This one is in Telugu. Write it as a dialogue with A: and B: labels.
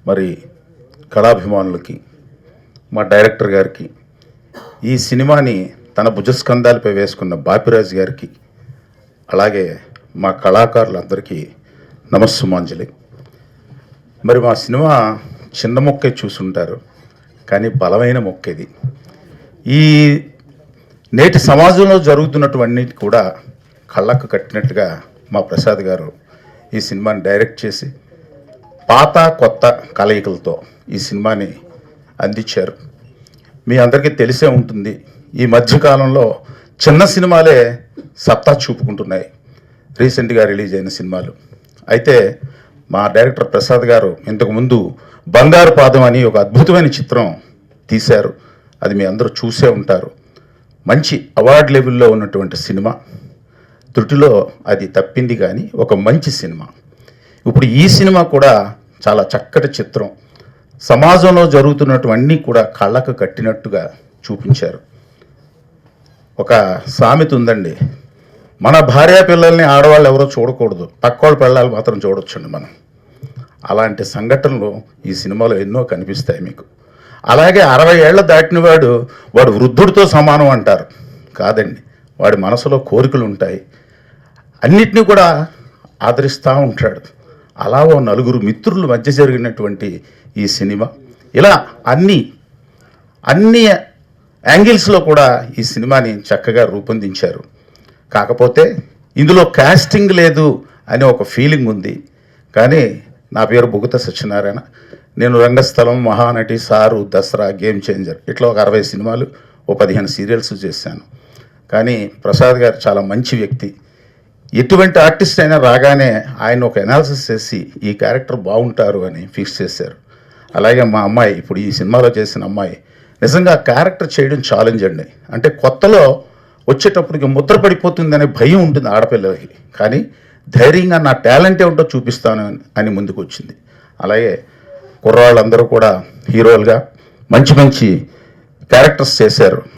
A: మరి కళాభిమానులకి, మా డైరెక్టర్ గారికి, ఈ సినిమాని తన భుజస్కంధాలపై వేసుకున్న బాపిరాజు గారికి, అలాగే మా కళాకారులందరికీ నమస్సుమాంజలి. మరి మా సినిమా చిన్న మొక్కే చూసుంటారు, కానీ బలమైన మొక్క ఇది. ఈ నేటి సమాజంలో జరుగుతున్నటువంటి కూడా కళ్ళకు కట్టినట్టుగా మా ప్రసాద్ గారు ఈ సినిమాని డైరెక్ట్ చేసి పాత కొత్త కలయికలతో ఈ సినిమాని అందించారు. మీ అందరికీ తెలిసే ఉంటుంది, ఈ మధ్యకాలంలో చిన్న సినిమాలే సత్తా చూపుకుంటున్నాయి, రీసెంట్గా రిలీజ్ అయిన సినిమాలు. అయితే మా డైరెక్టర్ ప్రసాద్ గారు ఇంతకుముందు బంగారు పాదం అని ఒక అద్భుతమైన చిత్రం తీశారు. అది మీ అందరూ చూసే ఉంటారు. మంచి అవార్డు లెవెల్లో ఉన్నటువంటి సినిమా. త్రుటిలో అది తప్పింది, కానీ ఒక మంచి సినిమా. ఇప్పుడు ఈ సినిమా కూడా చాలా చక్కటి చిత్రం. సమాజంలో జరుగుతున్నటువన్నీ కూడా కళ్ళకు కట్టినట్టుగా చూపించారు. ఒక సామెత ఉందండి, మన భార్య పిల్లల్ని ఆడవాళ్ళు ఎవరో చూడకూడదు, పక్కోళ్ళ పిల్లలు మాత్రం చూడొచ్చండి మనం. అలాంటి సంఘటనలు ఈ సినిమాలో ఎన్నో కనిపిస్తాయి మీకు. అలాగే 60 ఏళ్ల దాటిన వాడు వృద్ధుడితో సమానం అంటారు. కాదండి, వాడి మనసులో కోరికలు ఉంటాయి, అన్నిటినీ కూడా ఆదరిస్తూ ఉంటాడు. అలా ఓ నలుగురు మిత్రుల మధ్య జరిగినటువంటి ఈ సినిమా. ఇలా అన్ని యాంగిల్స్లో కూడా ఈ సినిమాని చక్కగా రూపొందించారు. కాకపోతే ఇందులో కాస్టింగ్ లేదు అనే ఒక ఫీలింగ్ ఉంది. కానీ నా పేరు బుగత సత్యనారాయణ. నేను రంగస్థలం, మహానటి, సారు, దసరా, గేమ్ చేంజర్ ఇట్లా ఒక 60 సినిమాలు, ఓ 15 సీరియల్స్ చేశాను. కానీ ప్రసాద్ గారు చాలా మంచి వ్యక్తి. ఎటువంటి ఆర్టిస్ట్ అయినా రాగానే ఆయన ఒక అనాలిసిస్ చేసి ఈ క్యారెక్టర్ బాగుంటారు అని ఫిక్స్ చేశారు. అలాగే మా అమ్మాయి, ఇప్పుడు ఈ సినిమాలో చేసిన అమ్మాయి, నిజంగా క్యారెక్టర్ చేయడం ఛాలెంజ్ అండి. అంటే కొత్తలో వచ్చేటప్పటికి ముద్ర పడిపోతుందనే భయం ఉంటుంది ఆడపిల్లలకి, కానీ ధైర్యంగా నా టాలెంట్ ఏమిటో చూపిస్తాను అని ముందుకు వచ్చింది. అలాగే కుర్రాళ్ళందరూ కూడా హీరోలుగా మంచి మంచి క్యారెక్టర్స్ చేశారు.